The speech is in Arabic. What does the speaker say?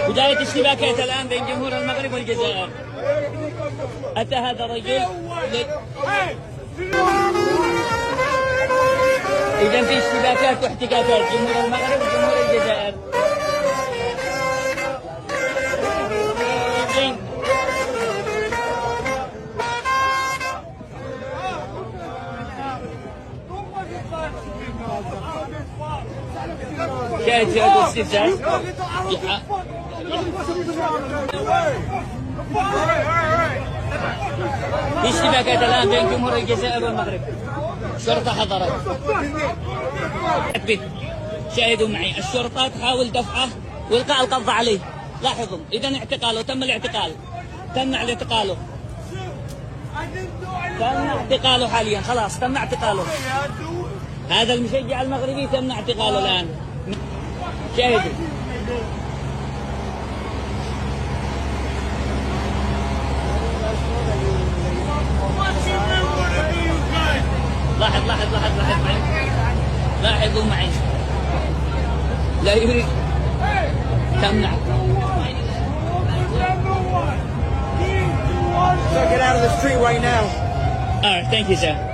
بداية اشتباكات الآن بين جمهور المغرب والجزائر. أتى هذا الرجل إذا في اشتباكات واحتكاكات جمهور المغرب وجمهور الجزائر. شاهد في هذا الاستفزاز في اشتباكات الآن بين جمهور الجزائر والمغرب. الشرطة حضرت. شاهدوا معي، الشرطة تحاول دفعه والقاء القبض عليه. لاحظوا، إذا اعتقاله، تم الاعتقال، تم اعتقاله، تم اعتقاله حاليا، خلاص تم اعتقاله. هذا المشجع المغربي تم اعتقاله الآن. شاهدوا. لاحظ معي، لاحظوا معي، لا يريد تمنع. So get out of the street right now. All right, thank you, sir.